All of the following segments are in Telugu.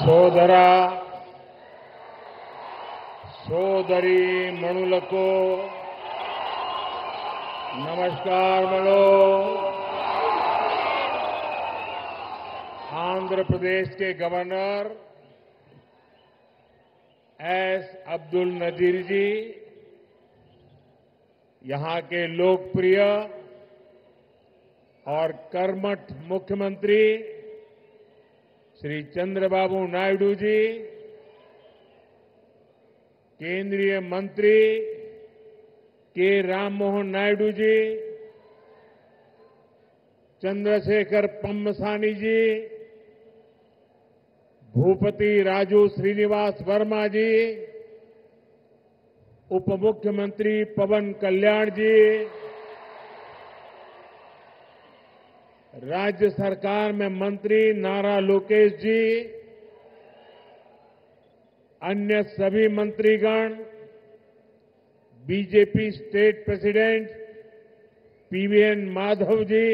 సోదర సోదరి మణులకు నమస్కారములు। आंध्र प्रदेश के गवर्नर एस अब्दुल नजीर जी, यहां के लोकप्रिय और कर्मठ मुख्यमंत्री श्री चंद्रबाबू नायडू जी, केंद्रीय मंत्री के राममोहन नायडू जी, चंद्रशेखर पम्मसानी जी, भूपति राजू श्रीनिवास वर्मा जी, उप मुख्यमंत्री पवन कल्याण जी, राज्य सरकार में मंत्री नारा लोकेश जी, अन्य सभी मंत्रीगण, BJP state president PVN Madhav ji,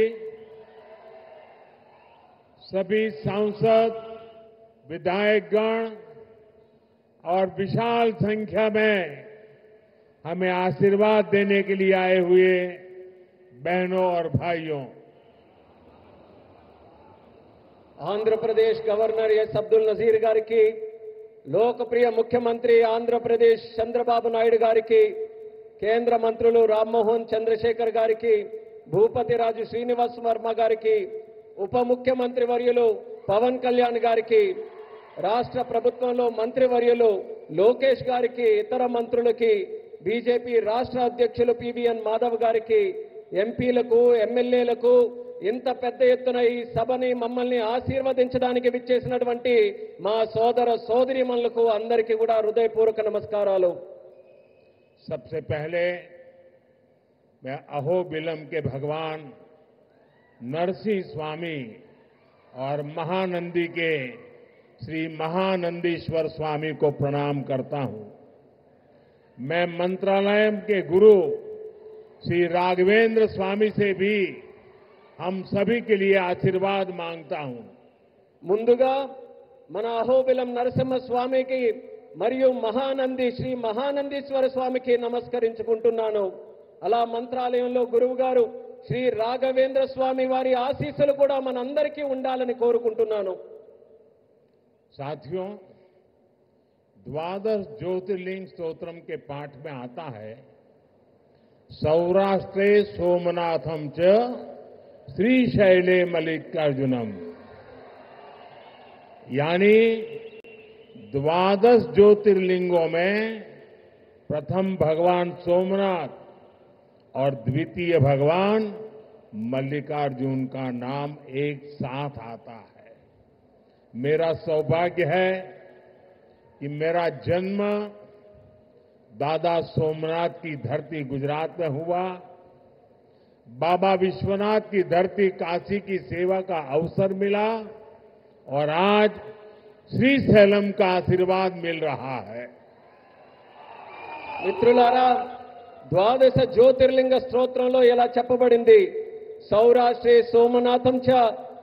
सभी सांसद, विधायकगण और विशाल संख्या में हमें आशीर्वाद देने के लिए आए हुए बहनों और भाइयों, आंध्र प्रदेश गवर्नर एस अब्दुल नजीर गारिकी, लोकप्रिय मुख्यमंत्री आंध्र प्रदेश चंद्रबाबु नायडू गारिकी, केंद्र मंत्रुలు రామ్మోహన్ చంద్రశేఖర్ గారికి, భూపతి రాజు శ్రీనివాస్ వర్మ గారికి, ఉప ముఖ్యమంత్రి వర్యులు పవన్ కళ్యాణ్ గారికి, రాష్ట్ర ప్రభుత్వంలో మంత్రివర్యులు లోకేష్ గారికి, ఇతర మంత్రులకి, బీజేపీ రాష్ట్ర అధ్యక్షులు పీవీఎన్ మాధవ్ గారికి, ఎంపీలకు, ఎమ్మెల్యేలకు, ఇంత పెద్ద ఎత్తున ఈ సభని మమ్మల్ని ఆశీర్వదించడానికి విచ్చేసినటువంటి మా సోదర సోదరీమణులకు అందరికీ కూడా హృదయపూర్వక నమస్కారాలు। सबसे पहले मैं अहोबिलम के भगवान नरसिंह स्वामी और महानंदी के श्री महानंदीश्वर स्वामी को प्रणाम करता हूं। मैं मंत्रालय के गुरु श्री राघवेंद्र स्वामी से भी हम सभी के लिए आशीर्वाद मांगता हूं। ముందుగా మన అహోబిలం నరసింహ స్వామికి మరియు మహానంది శ్రీ మహానందీశ్వర స్వామికి నమస్కరించుకుంటున్నాను। అలా మంత్రాలయంలో గురువు గారు శ్రీ రాఘవేంద్ర స్వామి వారి ఆశీస్సులు కూడా మనందరికీ ఉండాలని కోరుకుంటున్నాను। साथियों, द्वादश ज्योतिर्लिंग स्तोत्रम के पाठ में आता है, सौराष्ट्रे सोमनाथम च श्रीशैले मल्लिकार्जुनम, यानी द्वादश ज्योतिर्लिंगों में प्रथम भगवान सोमनाथ और द्वितीय भगवान मल्लिकार्जुन का नाम एक साथ आता है। मेरा सौभाग्य है कि मेरा जन्म दादा सोमनाथ की धरती गुजरात में हुआ, बाबा विश्वनाथ की धरती काशी की सेवा का अवसर मिला और आज श्रीशैलम का आशीर्वाद मिल रहा है। మిత్రులారా, ద్వాదశ జ్యోతిర్లింగ స్తోత్రంలో ఇలా చెప్పబడింది, సౌరాష్ట్రే సోమనాథం చ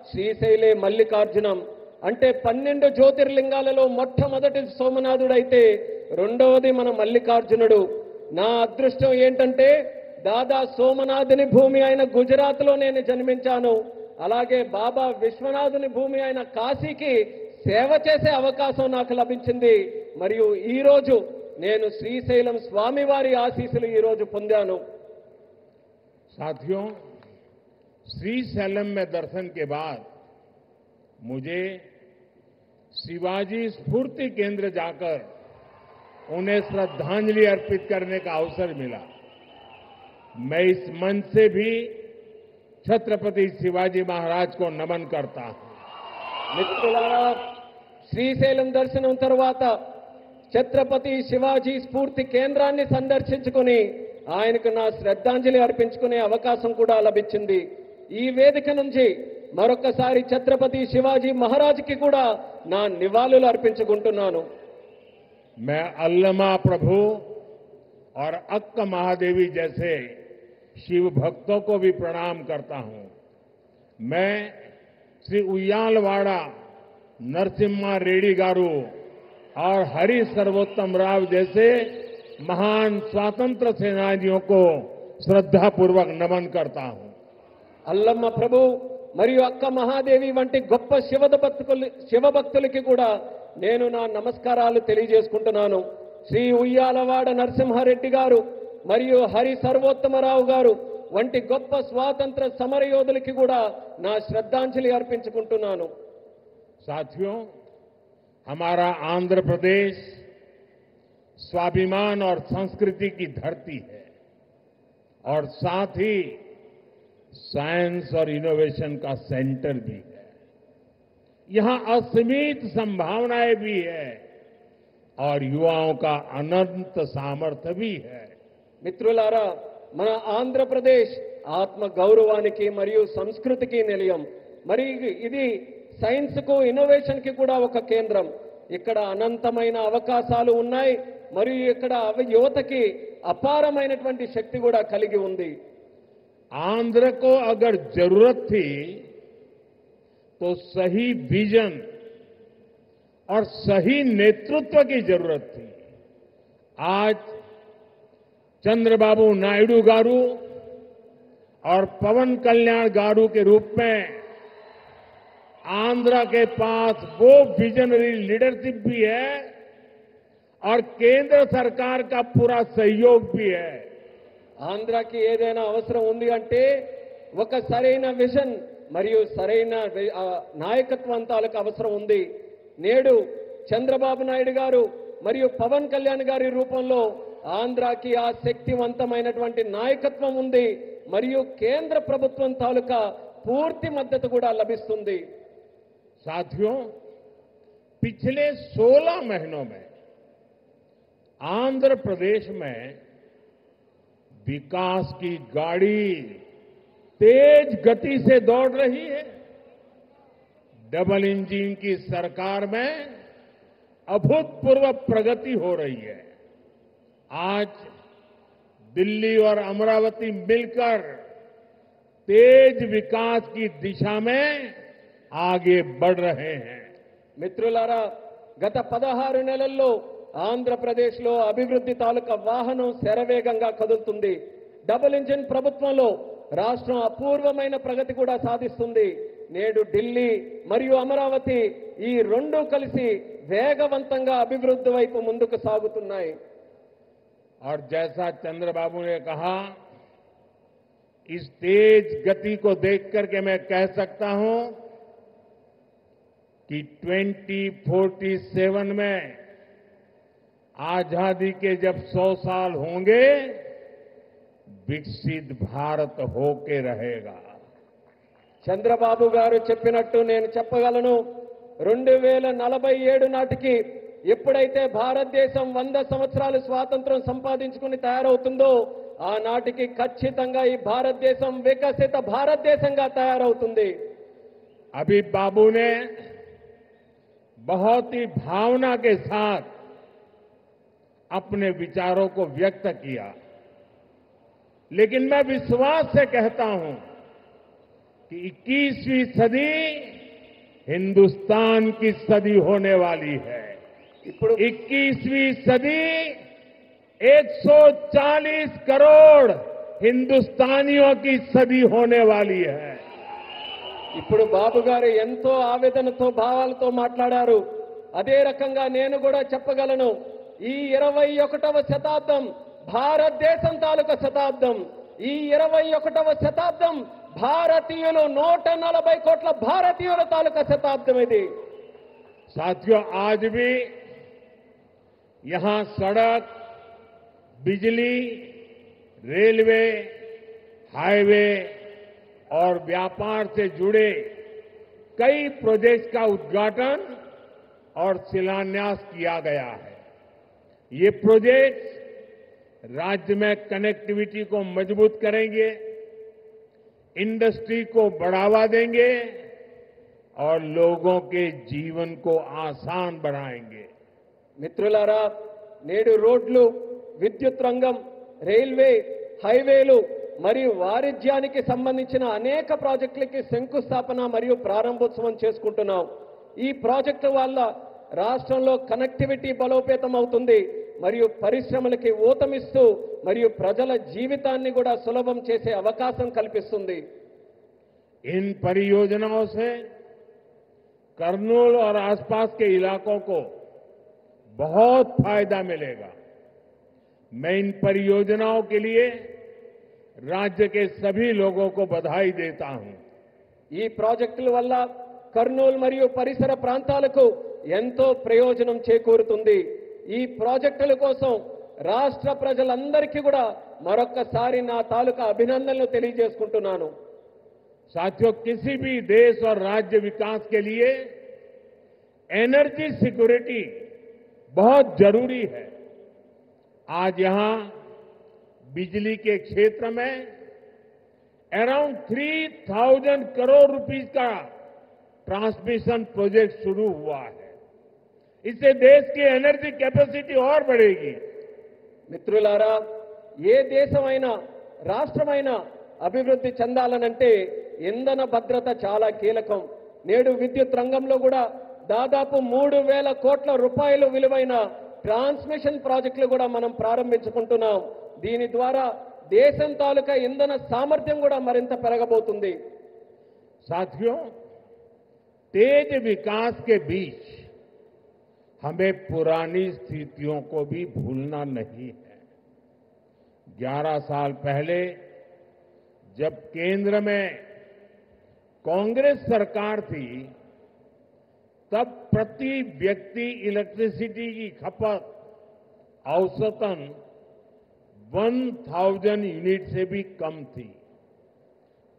శ్రీశైలే మల్లికార్జునం, అంటే 12 జ్యోతిర్లింగాలలో మొట్టమొదటి సోమనాథుడైతే రెండవది మన మల్లికార్జునుడు। నా అదృష్టం ఏంటంటే దాదా సోమనాథుని భూమి అయిన గుజరాత్లో నేను జన్మించాను, అలాగే బాబా విశ్వనాథుని భూమి అయిన కాశీకి సేవ చేసే అవకాశం నాకు లభించింది। మరియు ఈ రోజు నేను శ్రీశైలం స్వామివారి ఆశీస్సులు ఈ రోజు పొందాను। साथियों, श्रीशैलम में दर्शन के बाद मुझे शिवाजी स्फूर्ति केंद्र जाकर उन्हें श्रद्धांजलि अर्पित करने का अवसर मिला। मैं इस मंच से भी छत्रपति शिवाजी महाराज को नमन करता हूं। మిత్రులారా, శ్రీశైలం దర్శనం తర్వాత ఛత్రపతి శివాజీ స్ఫూర్తి కేంద్రాన్ని సందర్శించుకుని ఆయనకు నా శ్రద్ధాంజలి అర్పించుకునే అవకాశం కూడా లభించింది। ఈ వేదిక నుంచి మరొకసారి ఛత్రపతి శివాజీ మహారాజ్కి కూడా నా నివాళులు అర్పించుకుంటున్నాను। मैं अल्लमा प्रभु और अक्क महादेवी जैसे शिव भक्तों को भी प्रणाम करता हूं। मैं श्री उయ్యాలవాడ नरसिम्हा रेड्डी गारू और हरि सर्वोत्तम राव जैसे महान स्वातंत्र सेनानियों को श्रद्धापूर्वक नमन करता हूं। అల్లమ్మ ప్రభు మరియు అక్క మహాదేవి వంటి గొప్ప శివభక్తులకి కూడా నేను నా నమస్కారాలు తెలియజేసుకుంటున్నాను. శ్రీ ఉయ్యాలవాడ నరసింహారెడ్డి గారు మరియు హరి సర్వోత్తమరావు గారు వంటి గొప్ప స్వాతంత్ర సమరయోధులకి కూడా నా శ్రద్ధాంజలి అర్పించుకుంటున్నాను. साथियों, हमारा आंध्र प्रदेश स्वाभिमान और संस्कृति की धरती है और साथ ही साइंस और इनोवेशन का सेंटर भी है। यहां असीमित संभावनाएं भी है और युवाओं का अनंत सामर्थ्य भी है। మిత్రులారా, మన ఆంధ్రప్రదేశ్ ఆత్మ గౌరవానికి మరియు సంస్కృతికి నిలయం. మరి ఇది సైన్స్ కు ఇన్నోవేషన్ కి కూడా ఒక కేంద్రం. ఇక్కడ అనంతమైన అవకాశాలు ఉన్నాయి మరియు ఇక్కడ యువతకి అపారమైనటువంటి శక్తి కూడా కలిగి ఉంది. आंध्र को अगर जरूरत थी तो सही विजन और सही नेतृत्व की जरूरत थी। आज चंद्रबाबू नायडू गारू और पवन कल्याण गारू के रूप में आंध्र के पास वो विजनरी लीडरशिप भी है और केंद्र सरकार का पूरा सहयोग भी है। ఆంధ్రాకి ఏదైనా అవసరం ఉంది అంటే ఒక సరైన విజన్ మరియు సరైన నాయకత్వం తాలూకు అవసరం ఉంది. నేడు చంద్రబాబు నాయుడు గారు మరియు పవన్ కళ్యాణ్ గారి రూపంలో ఆంధ్రాకి ఆ శక్తివంతమైనటువంటి నాయకత్వం ఉంది మరియు కేంద్ర ప్రభుత్వం తాలూకా పూర్తి మద్దతు కూడా లభిస్తుంది. साथियों, पिछले 16 महीनों में आंध्र प्रदेश में विकास की गाड़ी तेज गति से दौड़ रही है। डबल इंजन की सरकार में अभूतपूर्व प्रगति हो रही है। आज दिल्ली और अमरावती मिलकर तेज विकास की दिशा में आगे बढ़ रहे हैं। మిత్రులారా, గత 16 నెలల్లో ఆంధ్రప్రదేశ్లో అభివృద్ధి తాలూకా వాహనం శరవేగంగా కదులుతుంది. డబుల్ ఇంజిన్ ప్రభుత్వంలో రాష్ట్రం అపూర్వమైన ప్రగతి కూడా సాధిస్తుంది. నేడు ఢిల్లీ మరియు అమరావతి ఈ రెండు కలిసి వేగవంతంగా అభివృద్ధి వైపు ముందుకు సాగుతున్నాయి. और जैसा चंद्रबाबू ने कहा, इस तेज गति को देख करके मैं कह सकता हूं कि 2047 में आजादी के जब 100 साल होंगे, विकसित भारत होके रहेगा। చంద్రబాబు గారు చెప్పినట్టు నేను చెప్పగలను. 2047 నాటికి ఎప్పుడైతే భారతదేశం 100 సంవత్సరాలు స్వాతంత్రం సంపాదించుకుని తయారవుతుందో ఆనాటికి ఖచ్చితంగా ఈ భారతదేశం వికసిత భారతదేశంగా తయారవుతుంది. अभी बाबू ने बहुत ही भावना के साथ अपने विचारों को व्यक्त किया, लेकिन मैं विश्वास से कहता हूं कि 21वीं सदी हिंदुस्तान की सदी होने वाली है। 21वीं सदी 140 करोड़ हिंदुस्तानियों की सदी होने वाली है। ఇప్పుడు బాబు గారు ఎంతో ఆవేదనతో భావాలతో మాట్లాడారు. అదే రకంగా నేను కూడా చెప్పగలను, ఈ 21వ శతాబ్దం భారతదేశం తాలూకా శతాబ్దం. ఈ 21వ శతాబ్దం భారతీయులు 140 కోట్ల భారతీయుల తాలూకా శతాబ్దం ఇది. साथियों, आज भी यहां सड़क, बिजली, रेलवे, हाईवे और व्यापार से जुड़े कई प्रोजेक्ट्स का उद्घाटन और शिलान्यास किया गया है। ये प्रोजेक्ट्स राज्य में कनेक्टिविटी को मजबूत करेंगे, इंडस्ट्री को बढ़ावा देंगे और लोगों के जीवन को आसान बनाएंगे। మిత్రులారా, నేడు రోడ్లు, విద్యుత్ రంగం, రైల్వే, హైవేలు మరియు వాణిజ్యానికి సంబంధించిన అనేక ప్రాజెక్టులకి శంకుస్థాపన మరియు ప్రారంభోత్సవం చేసుకుంటున్నాం. ఈ ప్రాజెక్టు వల్ల రాష్ట్రంలో కనెక్టివిటీ బలోపేతం అవుతుంది, మరియు పరిశ్రమలకి ఊతమిస్తూ మరియు ప్రజల జీవితాన్ని కూడా సులభం చేసే అవకాశం కల్పిస్తుంది. इन परियोजनाओं से करनूल और आसपास के इलाकों को बहुत फायदा मिलेगा। मैं इन परियोजनाओं के लिए राज्य के सभी लोगों को बधाई देता हूं। ఈ ప్రాజెక్టుల వల్ల కర్నూలు మరియు పరిసర ప్రాంతాలకు ఎంతో ప్రయోజనం చేకూరుతుంది. ఈ ప్రాజెక్టుల కోసం రాష్ట్ర ప్రజలందరికీ కూడా మరొక్కసారి నా తాలూకా అభినందనలు తెలియజేసుకుంటున్నాను. साथियों, किसी भी देश और राज्य विकास के लिए एनर्जी सिक्योरिटी बहुत जरूरी है। आज यहां बिजली के क्षेत्र में अराउंड 3000 करोड़ रुपीस का ट्रांसमिशन प्रोजेक्ट शुरू हुआ है। इससे देश की एनर्जी कैपेसिटी और बढ़ेगी। మిత్రులారా, ఏ దేశమైనా రాష్ట్రమైనా అభివృద్ధి చెందాలనంటే ఇంధన భద్రత చాలా కీలకం. నేడు విద్యుత్ రంగంలో కూడా దాదాపు 3000 కోట్ల రూపాయలు విలువైన ట్రాన్స్మిషన్ ప్రాజెక్టులు కూడా మనం ప్రారంభించుకుంటున్నాం. దీని ద్వారా దేశం తాలూకా ఇంధన సామర్థ్యం కూడా మరింత పెరగబోతుంది. साथियों, तेज विकास के बीच हमें पुरानी स्थितियों को भी भूलना नहीं है। 11 साल पहले जब केंद्र में कांग्रेस सरकार थी, तब प्रति व्यक्ति इलेक्ट्रिसिटी की खपत औसतन 1000 यूनिट से भी कम थी।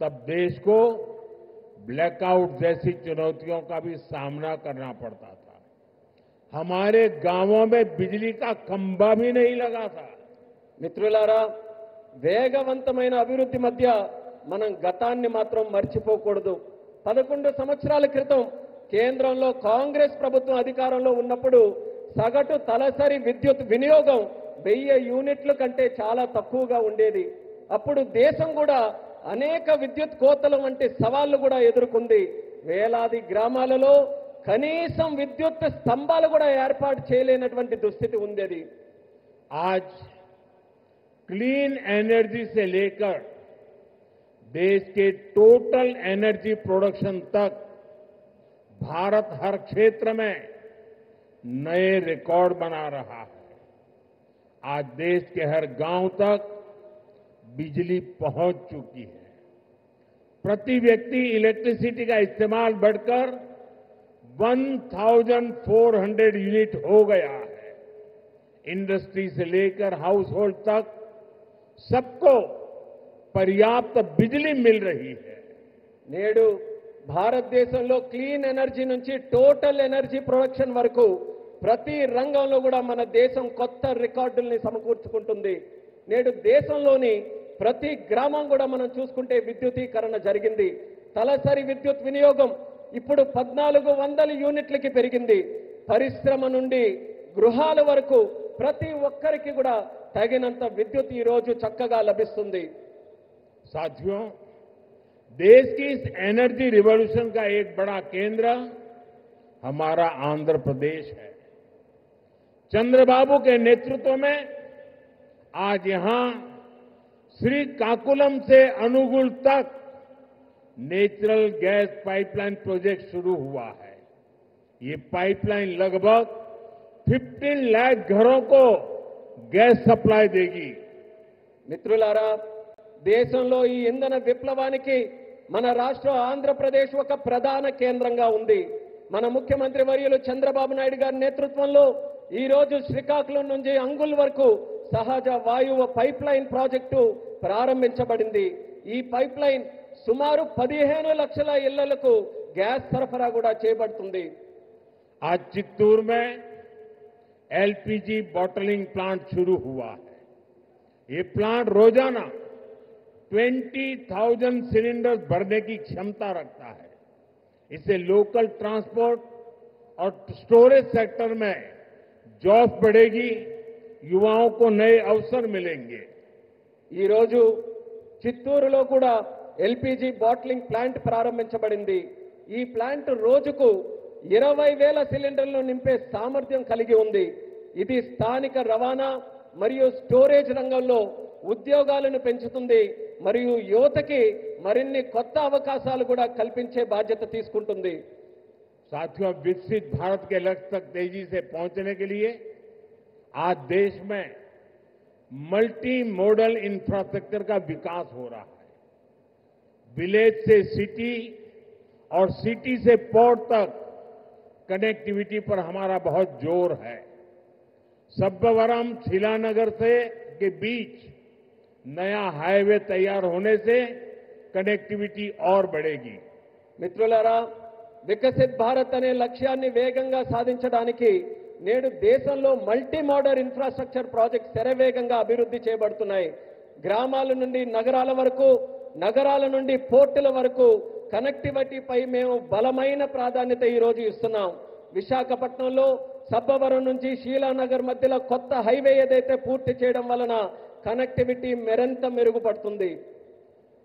तब देश को ब्लैकआउट जैसी चुनौतियों का भी सामना करना पड़ता था। हमारे गांवों में बिजली का खंभा भी नहीं लगा था। మిత్రులారా, వేగవంతమైన అభివృద్ధి మధ్య మనం గతాన్ని మాత్రం మర్చిపోకూడదు. 11 సంవత్సరాల క్రితం కేంద్రంలో కాంగ్రెస్ ప్రభుత్వం అధికారంలో ఉన్నప్పుడు సగటు తలసరి విద్యుత్ వినియోగం 1000 యూనిట్ల కంటే చాలా తక్కువగా ఉండేది. అప్పుడు దేశం కూడా అనేక విద్యుత్ కోతల వంటి సవాళ్లు కూడా ఎదుర్కొంది. వేలాది గ్రామాలలో కనీసం విద్యుత్ స్తంభాలు కూడా ఏర్పాటు చేయలేనటువంటి దుస్థితి ఉండేది. आज क्लीन एनर्जी से लेकर देश के टोटल एनर्जी प्रोडक्शन तक भारत हर क्षेत्र में नए रिकॉर्ड बना रहा है। आज देश के हर गांव तक बिजली पहुंच चुकी है। प्रति व्यक्ति इलेक्ट्रिसिटी का इस्तेमाल बढ़कर 1400 यूनिट हो गया है। इंडस्ट्री से लेकर हाउस होल्ड तक सबको पर्याप्त बिजली मिल रही है। నేడు భారతదేశంలో క్లీన్ ఎనర్జీ నుంచి టోటల్ ఎనర్జీ ప్రొడక్షన్ వరకు ప్రతి రంగంలో కూడా మన దేశం కొత్త రికార్డుల్ని సమకూర్చుకుంటుంది. నేడు దేశంలోని ప్రతి గ్రామం కూడా మనం చూసుకుంటే విద్యుదీకరణ జరిగింది. తలసరి విద్యుత్ వినియోగం ఇప్పుడు 1400 యూనిట్లకి పెరిగింది. పరిశ్రమ నుండి గృహాల వరకు ప్రతి ఒక్కరికి కూడా తగినంత విద్యుత్ ఈ రోజు చక్కగా లభిస్తుంది. साथियों, देश की इस एनर्जी रिवॉल्यूशन का एक बड़ा केंद्र हमारा आंध्र प्रदेश है। चंद्रबाबू के नेतृत्व में आज यहां श्रीकाकुलम से अनुगुल तक नेचुरल गैस पाइपलाइन प्रोजेक्ट शुरू हुआ है। ये पाइपलाइन लगभग 15 लाख घरों को गैस सप्लाई देगी। మిత్రులారా, దేశంలో ఈ ఇంధన విప్లవానికి మన రాష్ట్రం ఆంధ్రప్రదేశ్ ఒక ప్రధాన కేంద్రంగా ఉంది. మన ముఖ్యమంత్రి వర్యులు చంద్రబాబు నాయుడు గారి నేతృత్వంలో ఈ రోజు శ్రీకాకుళం నుంచి అంగుల్ వరకు సహజ వాయువు పైప్ లైన్ ప్రాజెక్టు ప్రారంభించబడింది. ఈ పైప్ లైన్ సుమారు 15 లక్షల ఇళ్లకు గ్యాస్ సరఫరా కూడా చేయబడుతుంది. आज चित्तूर में एलपीजी बॉटलिंग प्लांट शुरू हुआ है। ये प्लांट रोजाना 20,000 सिलेंडर भरने की क्षमता रखता है। इससे लोकल ट्रांसपोर्ट और स्टोरेज सेक्टर में जॉब बढ़ेगी, युवाओं को नए अवसर मिलेंगे। ఈ రోజు చిత్తూరులో కూడా ఎల్పీజీ బాటిలింగ్ ప్లాంట్ ప్రారంభించబడింది. ఈ ప్లాంట్ రోజుకు 20,000 సిలిండర్లను నింపే సామర్థ్యం కలిగి ఉంది. ఇది స్థానిక రవాణా మరియు స్టోరేజ్ రంగంలో ఉద్యోగాలను పెంచుతుంది మరియు యువతకి మరిన్ని కొత్త అవకాశాలు కూడా కల్పించే బాధ్యత తీసుకుంటుంది. साथियों, विकसित भारत के लक्ष्य तक तेजी से पहुंचने के लिए आज देश में मल्टी मॉडल इंफ्रास्ट्रक्चर का विकास हो रहा है. विलेज से सिटी और सिटी से पोर्ट तक कनेक्टिविटी पर हमारा बहुत जोर है. सब्बवरम शिलानगर के बीच नया हाईवे तैयार होने से कनेक्टिविटी और बढ़ेगी. మిత్రులారా, వికసిత్ భారత్ అనే లక్ష్యాన్ని వేగంగా సాధించడానికి నేడు దేశంలో మల్టీ మోడల్ ఇన్ఫ్రాస్ట్రక్చర్ ప్రాజెక్ట్ శరవేగంగా అభివృద్ధి చేయబడుతున్నాయి. గ్రామాల నుండి నగరాల వరకు, నగరాల నుండి పోర్టుల వరకు కనెక్టివిటీపై మేము బలమైన ప్రాధాన్యత ఈ రోజు ఇస్తున్నాం. విశాఖపట్నంలో సబ్బవరం నుంచి శీలానగర్ మధ్యలో కొత్త హైవే ఏదైతే పూర్తి చేయడం వలన కనెక్టివిటీ మరింత మెరుగుపడుతుంది.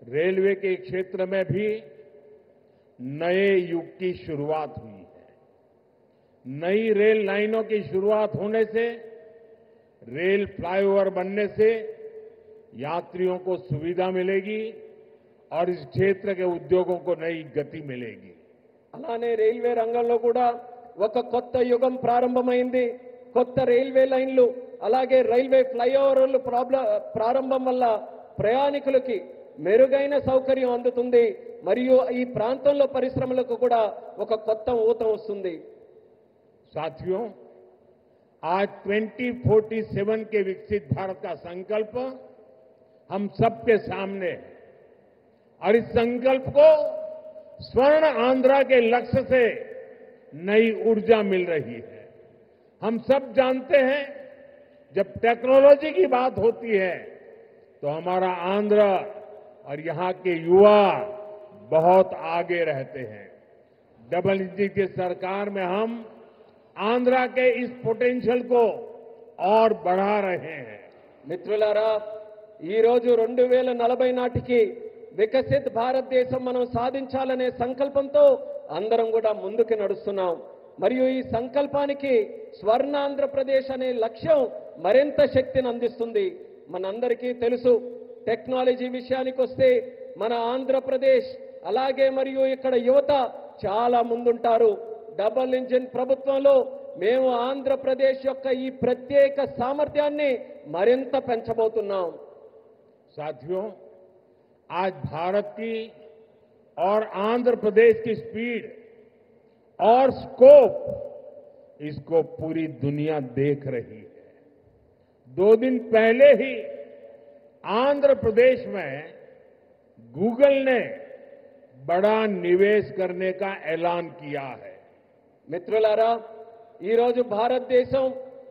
रेलवे के क्षेत्र में भी नए युग की शुरुआत हुई है. नई रेल लाइनों की शुरुआत होने से, रेल फ्लाईओवर बनने से यात्रियों को सुविधा मिलेगी और इस क्षेत्र के उद्योगों को नई गति मिलेगी. అలానే రైల్వే రంగంలో కూడా ఒక కొత్త యుగం ప్రారంభమైంది. కొత్త రైల్వే లైన్లు అలాగే రైల్వే ఫ్లైఓవర్లు ప్రారంభం వల్ల ప్రయాణికులకి మెరుగైన సౌకర్యం అందుతుంది మరియు ఈ ప్రాంతంలో పరిశ్రమలకు కూడా ఒక కొత్త ఊతం వస్తుంది. साथियों, आज 2047 के विकसित भारत का संकल्प हम सबके सामने है और इस संकल्प को स्वर्ण आंध्रा के लक्ष्य से नई ऊर्जा मिल रही है. हम सब जानते हैं, जब टेक्नोलॉजी की बात होती है तो हमारा आंध्र और यहां के युवा बहुत आगे रहते हैं. डबल इंजन की सरकार में हम आंध्रा के इस पोटेंशियल को और बढ़ा रहे हैं. మిత్రులారా, ఈ రోజు 2040 నాటికి వికసిత్ భారతదేశం మనం సాధించాలనే సంకల్పంతో అందరం కూడా ముందుకు నడుస్తున్నాం. మరియు ఈ సంకల్పానికి స్వర్ణ ఆంధ్రప్రదేశ్ అనే లక్ష్యం మరింత శక్తిని అందిస్తుంది. మనందరికీ తెలుసు, టెక్నాలజీ విషయానికి వస్తే మన ఆంధ్రప్రదేశ్ అలాగే మరియు ఇక్కడ యువత చాలా ముందుంటారు. డబుల్ ఇంజిన్ ప్రభుత్వంలో మేము ఆంధ్రప్రదేశ్ యొక్క ఈ ప్రత్యేక సామర్థ్యాన్ని మరింత పెంచబోతున్నాం. साथियों, आज भारत की और आंध्र प्रदेश की स्पीड और स्कोप, इसको पूरी दुनिया देख रही है. 2 दिन पहले ही आंध्र प्रदेश में गूगल ने बड़ा निवेश करने का ऐलान किया है. మిత్రులారా, ఈ రోజు భారతదేశం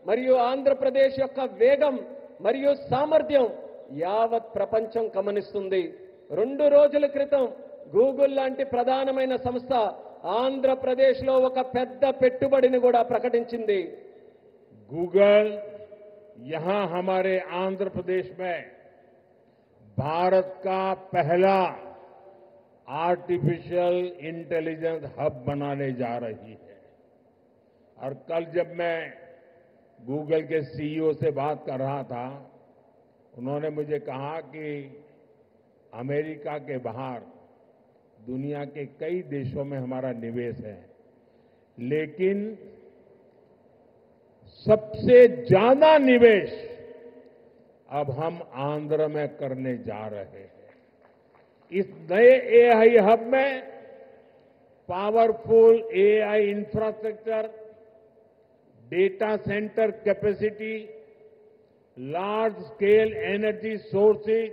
మరియు ఆంధ్రప్రదేశ్ యొక్క వేగం మరియు సామర్థ్యం యావత్ ప్రపంచం గమనిస్తుంది. 2 రోజుల క్రితం గూగుల్ లాంటి ప్రధానమైన సంస్థ ఆంధ్రప్రదేశ్లో ఒక పెద్ద పెట్టుబడిని కూడా ప్రకటించింది. गूगल यहां हमारे आंध्र प्रदेश में भारत का पहला आर्टिफिशियल इंटेलिजेंस हब बनाने जा रही है. और कल जब मैं गूगल के सीईओ से बात कर रहा था, उन्होंने मुझे कहा कि अमेरिका के बाहर दुनिया के कई देशों में हमारा निवेश है, लेकिन सबसे ज्यादा निवेश अब हम आंध्र में करने जा रहे हैं. इस नए एआई हब में powerful AI infrastructure, data centre capacity, large scale energy sources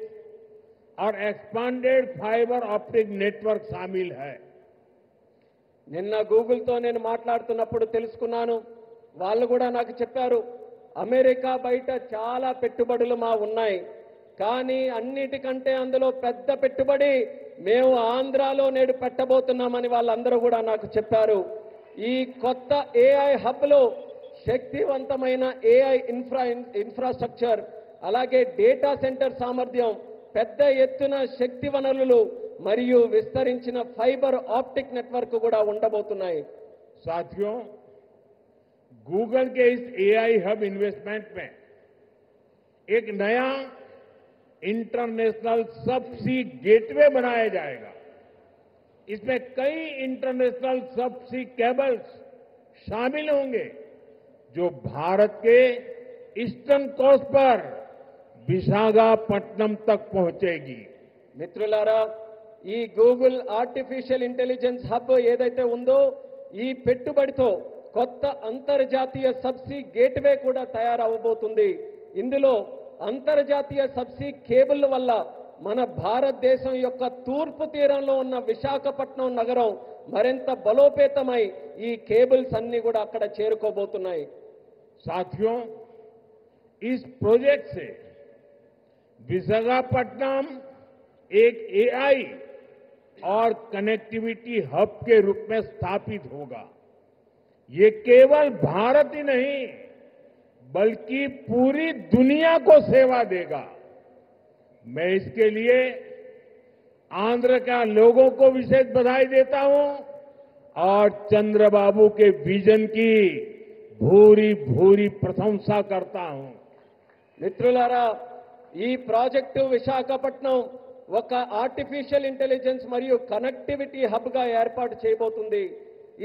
और एक्सपांडेड फाइबर ऑप्टिक नेटवर्क शामिल है. నిన్న గూగుల్తో నేను మాట్లాడుతున్నప్పుడు తెలుసుకున్నాను. వాళ్ళు కూడా నాకు చెప్పారు, అమెరికా బయట చాలా పెట్టుబడులు మా ఉన్నాయి, కానీ అన్నిటికంటే అందులో పెద్ద పెట్టుబడి మేము ఆంధ్రాలో నేడు పెట్టబోతున్నామని వాళ్ళందరూ కూడా నాకు చెప్పారు. ఈ కొత్త ఏఐ హబ్లో శక్తివంతమైన ఏఐ ఇన్ఫ్రాస్ట్రక్చర్ అలాగే డేటా సెంటర్ సామర్థ్యం, పెద్ద ఎత్తున శక్తి వనరులు మరియు విస్తరించిన ఫైబర్ ఆప్టిక్ నెట్వర్క్ కూడా ఉండబోతున్నాయి. साथियों, गूगल के इस एआई हब इन्वेस्टमेंट में एक नया इंटरनेशनल सबसी गेटवे बनाया जाएगा। इसमें कई इंटरनेशनल सबसी केबल्स शामिल होंगे जो भारत के ईस्टर्न कोस्ट पर विशाखापट्टनम तक पहुंचेगी। మిత్రులారా, ఈ గూగుల్ ఆర్టిఫిషియల్ ఇంటెలిజెన్స్ హబ్ ఏదైతే ఉందో ఈ పెట్టుబడితో కొత్త అంతర్జాతీయ సబ్సీ గేట్వే కూడా తయారవబోతుంది. ఇందులో అంతర్జాతీయ సబ్సీ కేబుల్ వల్ల మన భారతదేశం యొక్క తూర్పు తీరంలో ఉన్న విశాఖపట్నం నగరం మరింత బలోపేతమై ఈ కేబుల్స్ అన్ని కూడా అక్కడ చేరుకోబోతున్నాయి. साथियों, इस प्रोजेक्ट से विशाखापट्टनम एक एआई और कनेक्टिविटी हब के रूप में स्थापित होगा। ये केवल भारत ही नहीं बल्कि पूरी दुनिया को सेवा देगा। मैं इसके लिए आंध्र के लोगों को विशेष बधाई देता हूं और चंद्रबाबू के विजन की भूरी भूरी प्रशंसा करता हूं। మిత్రులారా, ఈ ప్రాజెక్టు విశాఖపట్నం ఒక ఆర్టిఫిషియల్ ఇంటెలిజెన్స్ మరియు కనెక్టివిటీ హబ్ గా ఏర్పాటు చేయబోతుంది.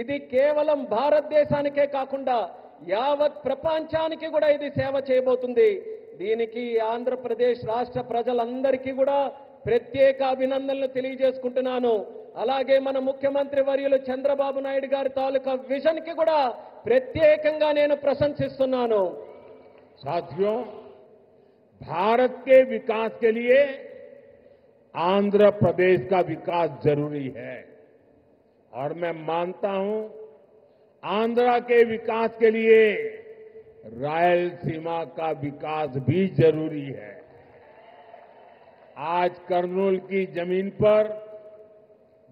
ఇది కేవలం భారతదేశానికే కాకుండా యావత్ ప్రపంచానికి కూడా ఇది సేవ చేయబోతుంది. దీనికి ఆంధ్రప్రదేశ్ రాష్ట్ర ప్రజలందరికీ కూడా ప్రత్యేక అభినందనలు తెలియజేసుకుంటున్నాను. అలాగే మన ముఖ్యమంత్రి వర్యులు చంద్రబాబు నాయుడు గారి తాలూకా విజన్ కి కూడా ప్రత్యేకంగా నేను ప్రశంసిస్తున్నాను. साथियों, भारत के विकास के लिए आंध्र प्रदेश का विकास जरूरी है और मैं मानता हूं आंध्र के विकास के लिए रायलसीमा का विकास भी जरूरी है। आज कर्नूल की जमीन पर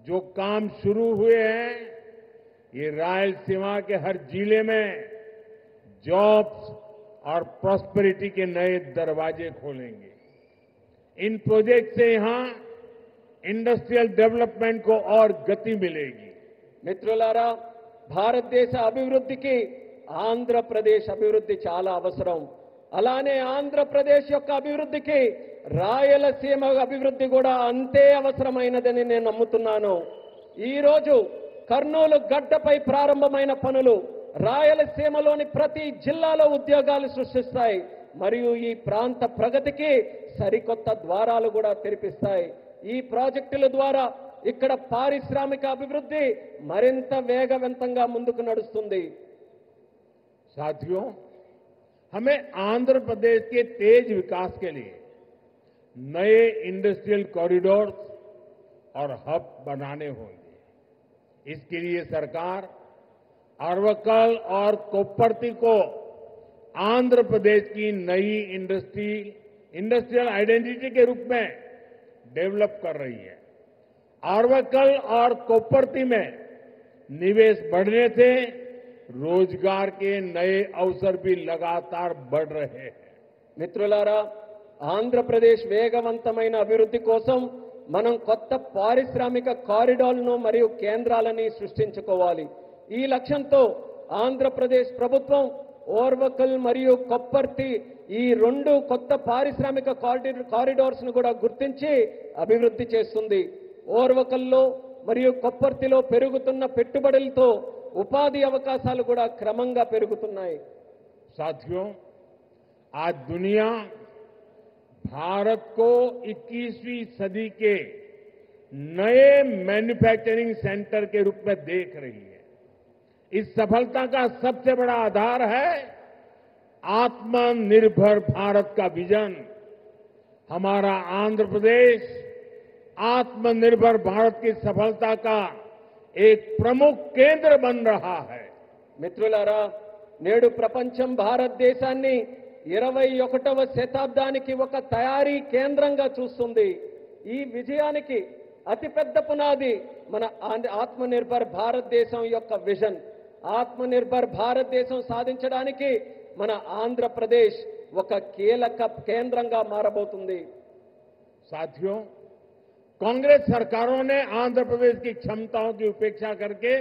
जो काम शुरू हुए हैं, ये रायलसीमा के हर जिले में जॉब्स और प्रॉस्पेरिटी के नए दरवाजे खोलेंगे। इन प्रोजेक्ट से यहां इंडस्ट्रियल डेवलपमेंट को और गति मिलेगी। మిత్రులారా, భారతదేశ అభివృద్ధికి ఆంధ్రప్రదేశ్ అభివృద్ధి చాలా అవసరం. అలానే ఆంధ్రప్రదేశ్ యొక్క అభివృద్ధికి రాయలసీమ అభివృద్ధి కూడా అంతే అవసరమైనదని నేను నమ్ముతున్నాను. ఈ రోజు కర్నూలు గడ్డపై ప్రారంభమైన పనులు రాయలసీమలోని ప్రతి జిల్లాలో ఉద్యోగాలు సృష్టిస్తాయి మరియు ఈ ప్రాంత ప్రగతికి సరికొత్త ద్వారాలు కూడా తెరిపిస్తాయి. ఈ ప్రాజెక్టుల ద్వారా ఇక్కడ పారిశ్రామిక అభివృద్ధి మరింత వేగవంతంగా ముందుకు నడుస్తుంది. साथियों, हमें आंध्र प्रदेश के तेज विकास के लिए नए इंडस्ट्रियल कॉरिडोर और हब बनाने होंगे। इसके लिए सरकार अरवक्कल और कोप्परती को आंध्र प्रदेश की नई इंडस्ट्रियल आइडेंटिटी के रूप में डेवलप कर रही है। अरवक्कल और कोप्परती में निवेश बढ़ने से रोजगार के नए अवसर भी लगातार बढ़ रहे हैं। మిత్రులారా, ఆంధ్రప్రదేశ్ వేగవంతమైన అభివృద్ధి కోసం మనం కొత్త పారిశ్రామిక కారిడార్లను మరియు కేంద్రాలని సృష్టించుకోవాలి. ఈ లక్ష్యంతో ఆంధ్రప్రదేశ్ ప్రభుత్వం ఓర్వకల్ మరియు కొప్పర్తి ఈ రెండు కొత్త పారిశ్రామిక కారిడార్స్ ను కూడా గుర్తించి అభివృద్ధి చేస్తుంది. ఓర్వకల్లో మరియు కొప్పర్తిలో పెరుగుతున్న పెట్టుబడులతో ఉపాధి అవకాశాలు కూడా క్రమంగా పెరుగుతున్నాయి. साथियों, आज दुनिया भारत को 21वीं सदी के नए मैन्युफैक्चरिंग सेंटर के रूप में देख रही है। इस सफलता का सबसे बड़ा आधार है आत्मनिर्भर भारत का विजन। हमारा आंध्र प्रदेश आत्मनिर्भर भारत की सफलता का एक प्रमुख केंद्र बन रहा है। మిత్రులారా, నేడు ప్రపంచం భారతదేశాన్ని 21వ శతాబ్దానికి ఒక తయారీ కేంద్రంగా చూస్తుంది. ఈ విజయానికి అతిపెద్ద పునాది మన ఆత్మనిర్భర్ భారతదేశం యొక్క విజన్. ఆత్మనిర్భర్ భారతదేశం సాధించడానికి మన ఆంధ్రప్రదేశ్ ఒక కీలక కేంద్రంగా మారబోతుంది. साथियों, कांग्रेस सरकारों ने आंध्र प्रदेश की क्षमताओं की उपेक्षा करके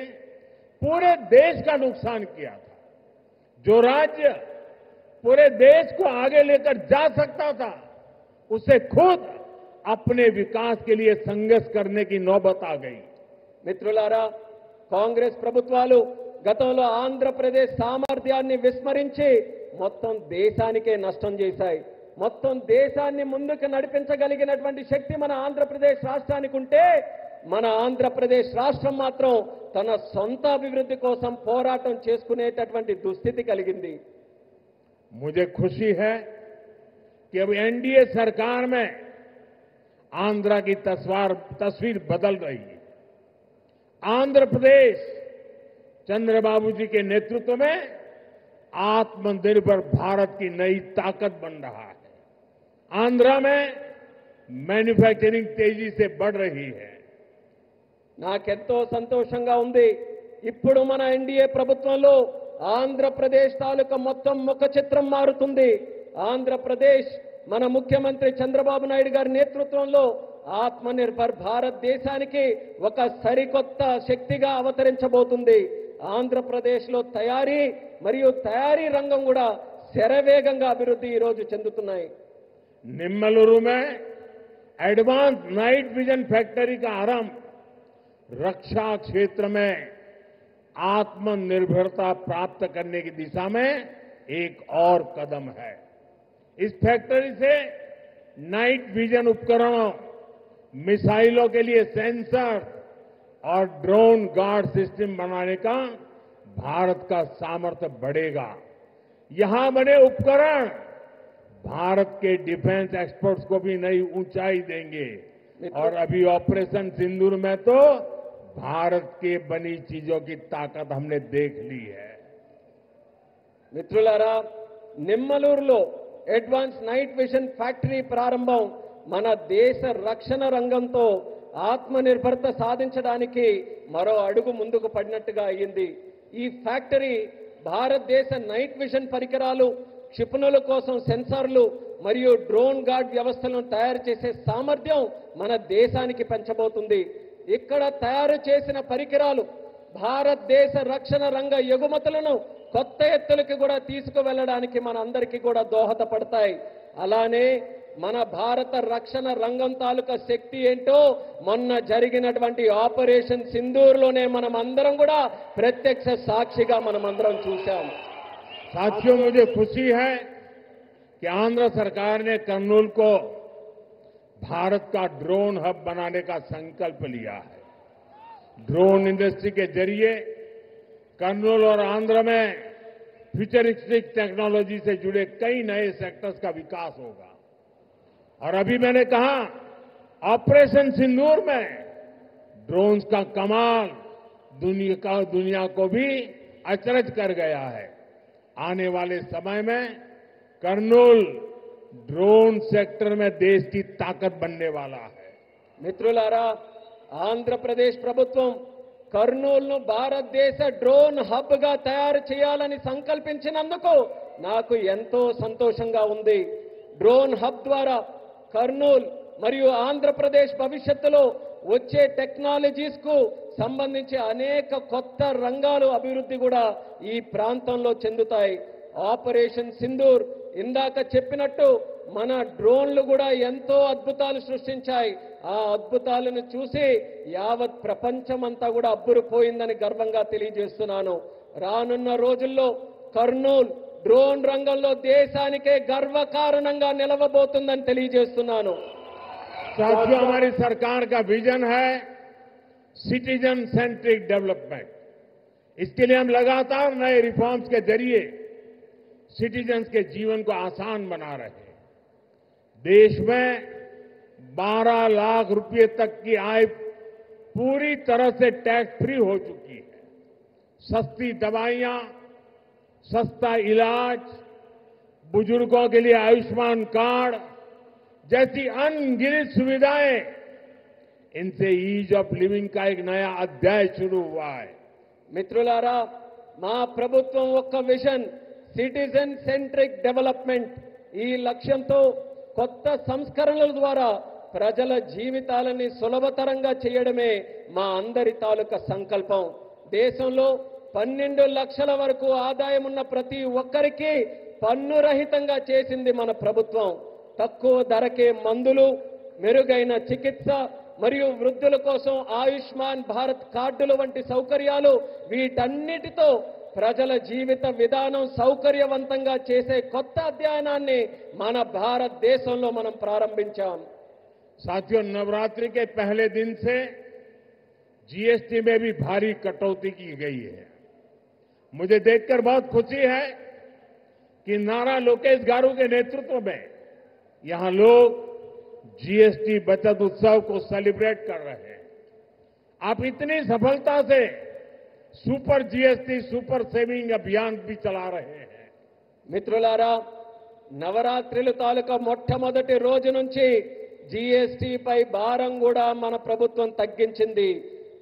पूरे देश का नुकसान किया था। जो राज्य पूरे देश को आगे लेकर जा सकता था, उसे खुद अपने विकास के लिए संघर्ष करने की नौबत आ गई। మిత్రులారా, కాంగ్రెస్ ప్రభుత్వాలు గతంలో ఆంధ్రప్రదేశ్ సామర్థ్యాన్ని విస్మరించి మొత్తం దేశానికే నష్టం చేశాయి. మొత్తం దేశాన్ని ముందుకు నడిపించగలిగినటువంటి శక్తి మన ఆంధ్రప్రదేశ్ రాష్ట్రానికి ఉంటే, మన ఆంధ్రప్రదేశ్ రాష్ట్రం మాత్రం తన సొంత అభివృద్ధి కోసం పోరాటం చేసుకునేటటువంటి దుస్థితి కలిగింది. मुझे खुशी है कि अब एनडीए सरकार में आंध्र की तस्वीर बदल रही है। आंध्र प्रदेश चंद्रबाबू जी के नेतृत्व में आत्मनिर्भर भारत की नई ताकत बन रहा है। आंध्र में मैन्युफैक्चरिंग तेजी से बढ़ रही है। నాకెంతో సంతోషంగా ఉంది. ఇప్పుడు మన ఎన్డీఏ ప్రభుత్వంలో ఆంధ్రప్రదేశ్ తాలూకా మొత్తం ముఖ చిత్రం మారుతుంది. ఆంధ్రప్రదేశ్ మన ముఖ్యమంత్రి చంద్రబాబు నాయుడు గారి నేతృత్వంలో ఆత్మనిర్భర్ భారతదేశానికి ఒక సరికొత్త శక్తిగా అవతరించబోతుంది. ఆంధ్రప్రదేశ్లో తయారీ మరియు తయారీ రంగం కూడా శరవేగంగా అభివృద్ధి ఈ రోజు చెందుతున్నాయి. निम्मलुरु में एडवांस नाइट विजन फैक्ट्री का आरंभ रक्षा क्षेत्र में आत्मनिर्भरता प्राप्त करने की दिशा में एक और कदम है। इस फैक्ट्री से नाइट विजन उपकरणों, मिसाइलों के लिए सेंसर और ड्रोन गार्ड सिस्टम बनाने का भारत का सामर्थ्य बढ़ेगा। यहां बने उपकरण भारत के डिफेंस एक्सपर्ट्स को भी नई ऊंचाई देंगे। और अभी ऑपरेशन सिंदूर में तो भारत के बनी चीजों की ताकत हमने देख ली है। మిత్రులారా, నిమ్మలూరులో అడ్వాన్స్ నైట్ విజన్ ఫ్యాక్టరీ ప్రారంభం మన దేశ రక్షణ రంగంతో ఆత్మనిర్భరత సాధించడానికి మరో అడుగు ముందుకు పడినట్టుగా అయ్యింది. ఈ ఫ్యాక్టరీ భారతదేశ నైట్ విజన్ పరికరాలు, క్షిపణుల కోసం సెన్సార్లు మరియు డ్రోన్ గార్డ్ వ్యవస్థలను తయారు చేసే సామర్థ్యం మన దేశానికి పెంచబోతుంది. ఇక్కడ తయారు చేసిన పరికరాలు భారతదేశ రక్షణ రంగ ఎగుమతులను కొత్త ఎత్తులకు కూడా తీసుకువెళ్ళడానికి మన అందరికీ కూడా దోహదపడతాయి. అలానే మన భారత రక్షణ రంగం తాలూకా శక్తి ఏంటో మొన్న జరిగినటువంటి ఆపరేషన్ సింధూర్లోనే మనం అందరం కూడా ప్రత్యక్ష సాక్షిగా మనం అందరం చూశాం. साथियों, मुझे खुशी है कि आंध्र सरकार ने कर्नूल को भारत का ड्रोन हब बनाने का संकल्प लिया है। ड्रोन इंडस्ट्री के जरिए कर्नूल और आंध्र में फ्यूचरिस्टिक टेक्नोलॉजी से जुड़े कई नए सेक्टर्स का विकास होगा। और अभी मैंने कहा, ऑपरेशन सिंदूर में ड्रोन्स का कमाल दुनिया को भी अचरज कर गया है। आने वाले समय में कर्नूल ड्रोन सेक्टर में देश की ताकत बनने वाला है। మిత్రులారా, ఆంధ్రప్రదేశ్ ప్రభుత్వం కర్నూలును భారతదేశ డ్రోన్ హబ్ గా తయారు చేయాలని సంకల్పించినందుకు నాకు ఎంతో సంతోషంగా ఉంది. డ్రోన్ హబ్ ద్వారా కర్నూలు మరియు ఆంధ్రప్రదేశ్ భవిష్యత్తులో వచ్చే టెక్నాలజీస్ కు సంబంధించి అనేక కొత్త రంగాలు అభివృద్ధి కూడా ఈ ప్రాంతంలో చెందుతాయి. ఆపరేషన్ సింధూర్ ఇందాక చెప్పినట్టు మన డ్రోన్లు కూడా ఎంతో అద్భుతాలు సృష్టించాయి. ఆ అద్భుతాలను చూసి యావత్ ప్రపంచమంతా కూడా అబ్బురుపోయిందని గర్వంగా తెలియజేస్తున్నాను. రానున్న రోజుల్లో కర్నూలు డ్రోన్ రంగంలో దేశానికే గర్వకారణంగా నిలవబోతుందని తెలియజేస్తున్నాను. साथियों, हमारी सरकार का विजन है सिटीजन सेंट्रिक डेवलपमेंट। इसके लिए हम लगातार नए रिफॉर्म्स के जरिए सिटीजन्स के जीवन को आसान बना रहे हैं। देश में 12 लाख रुपए तक की आय पूरी तरह से टैक्स फ्री हो चुकी है। सस्ती दवाइयां, सस्ता इलाज, बुजुर्गों के लिए आयुष्मान कार्ड जैसी अनगिनत सुविधाएं, इनसे ईज ऑफ लिविंग का एक नया अध्याय शुरू हुआ है। మిత్రులారా, మా ప్రభుత్వం ఒక్క విజన్ సిటిజన్ సెంట్రిక్ డెవలప్మెంట్ ఈ లక్ష్యంతో కొత్త సంస్కరణల ద్వారా ప్రజల జీవితాలని సులభతరంగా చేయడమే మా అందరి తాలూకా సంకల్పం. దేశంలో 12 లక్షల వరకు ఆదాయం ఉన్న ప్రతి ఒక్కరికి పన్ను రహితంగా చేసింది మన ప్రభుత్వం. తక్కువ ధరకే మందులు, మెరుగైన చికిత్స మరియు వృద్ధుల కోసం ఆయుష్మాన్ భారత్ కార్డులు వంటి సౌకర్యాలు, వీటన్నిటితో ప్రజల జీవిత విధానం సౌకర్యవంతంగా చేసే కొత్త అధ్యయనాన్ని మన భారతదేశంలో మనం ప్రారంభించాం. साथियों, नवरात्रि के पहले दिन से जीएसटी में भी भारी कटौती की गई है. मुझे देखकर बहुत खुशी है कि नारा लोकेश गारू के नेतृत्व में यहां लोग जीएसटी बचत उत्सव को सेलिब्रेट कर रहे हैं. आप इतनी सफलता से सुपर जीएसटी सुपर सेविंग अभियान भी चला रहे हैं. మిత్రులారా, నవరాత్రుల తాలూకా మొట్టమొదటి రోజు నుంచి జీఎస్టీ పై భారం కూడా మన ప్రభుత్వం తగ్గించింది.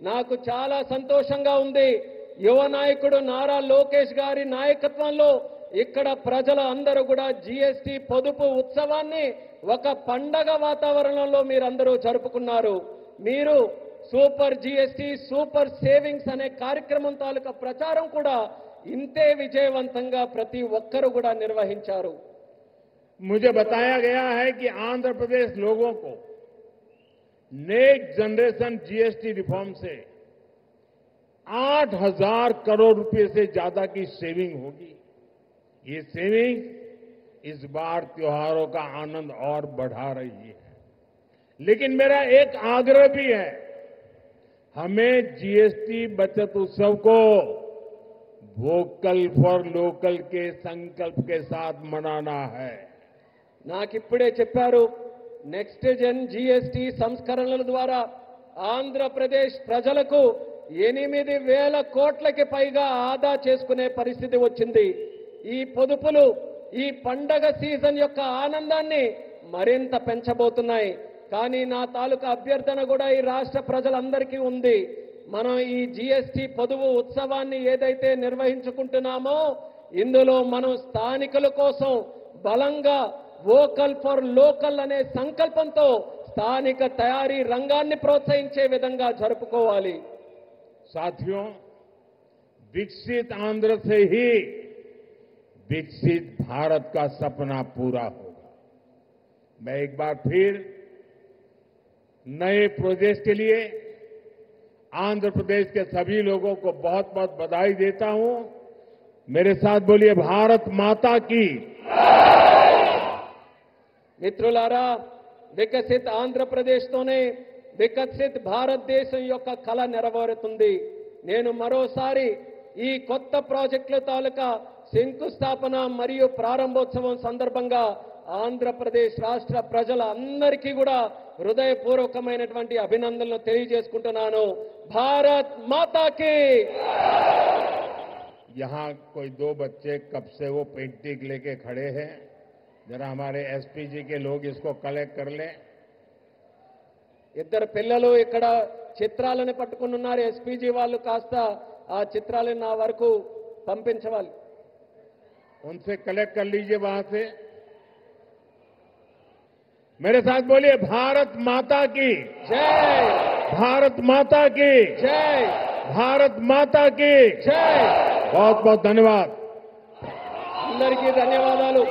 నాకు చాలా సంతోషంగా ఉంది. యువ నాయకుడు నారా లోకేష్ గారి నాయకత్వంలో ఇక్కడ ప్రజల అందరూ కూడా జీఎస్టీ పొదుపు ఉత్సవాన్ని ఒక పండగ వాతావరణంలో మీరందరూ జరుపుకున్నారు. మీరు సూపర్ జీఎస్టీ సూపర్ సేవింగ్స్ అనే కార్యక్రమం తాలూకా ప్రచారం కూడా ఇంతే విజయవంతంగా ప్రతి ఒక్కరూ కూడా నిర్వహించారు. मुझे बताया गया है कि आंध्र प्रदेश लोगों को नेक्स्ट जनरेशन जीएसटी रिफॉर्म से 8,000 करोड़ रुपए से ज्यादा की सेविंग होगी. ये सेविंग इस बार त्योहारों का आनंद और बढ़ा रही है. लेकिन मेरा एक आग्रह भी है, हमें जीएसटी बचत उत्सव को वोकल फॉर लोकल के संकल्प के साथ मनाना है. నాకిప్పుడే చెప్పారు, నెక్స్ట్ జన్ జీఎస్టీ సంస్కరణల ద్వారా ఆంధ్రప్రదేశ్ ప్రజలకు 8,000 కోట్లకి పైగా ఆదా చేసుకునే పరిస్థితి వచ్చింది. ఈ పొదుపులు ఈ పండగ సీజన్ యొక్క ఆనందాన్ని మరింత పెంచబోతున్నాయి. కానీ నా తాలూకా అభ్యర్థన కూడా ఈ రాష్ట్ర ప్రజలందరికీ ఉంది. మనం ఈ జీఎస్టీ పొదుపు ఉత్సవాన్ని ఏదైతే నిర్వహించుకుంటున్నామో ఇందులో మనం స్థానికుల కోసం బలంగా వోకల్ ఫర్ లోకల్ అనే సంకల్పంతో స్థానిక తయారీ రంగాన్ని ప్రోత్సహించే విధంగా జరుపుకోవాలి. साथियों, विकसित आंध्र से ही विकसित भारत का सपना पूरा होगा. मैं एक बार फिर नए प्रोजेक्ट के लिए आंध्र प्रदेश के सभी लोगों को बहुत बहुत बधाई देता हूं. मेरे साथ बोलिए, भारत माता की. మిత్రులారా, వికసిత్ ఆంధ్రప్రదేశ్తోనే వికసిత్ భారతదేశం యొక్క కళ నెరవేరుతుంది. నేను మరోసారి ఈ కొత్త ప్రాజెక్టుల తాలూకా శంకుస్థాపన మరియు ప్రారంభోత్సవం సందర్భంగా ఆంధ్రప్రదేశ్ రాష్ట్ర ప్రజలందరికీ కూడా హృదయపూర్వకమైనటువంటి అభినందనలు తెలియజేసుకుంటున్నాను. భారత్ మాతాకి. यहाँ कोई 2 बच्चे कब से वो पेंटिंग लेके खड़े हैं. जरा हमारे एसपीजी के लोग इसको कलेक्ट कर लें. ఇద్దరు పిల్లలు ఇక్కడ చిత్రాలను పట్టుకుని ఉన్నారు. ఎస్పీజీ వాళ్ళు కాస్త ఆ చిత్రాలను నా వరకు పంపించవాలి. उनसे कलेक्ट कर लीजिए वहां से. मेरे साथ बोलिए, भारत माता की జై. भारत माता की జై. भारत माता की జై. बहुत बहुत धन्यवाद. అందరికీ ధన్యవాదాలు.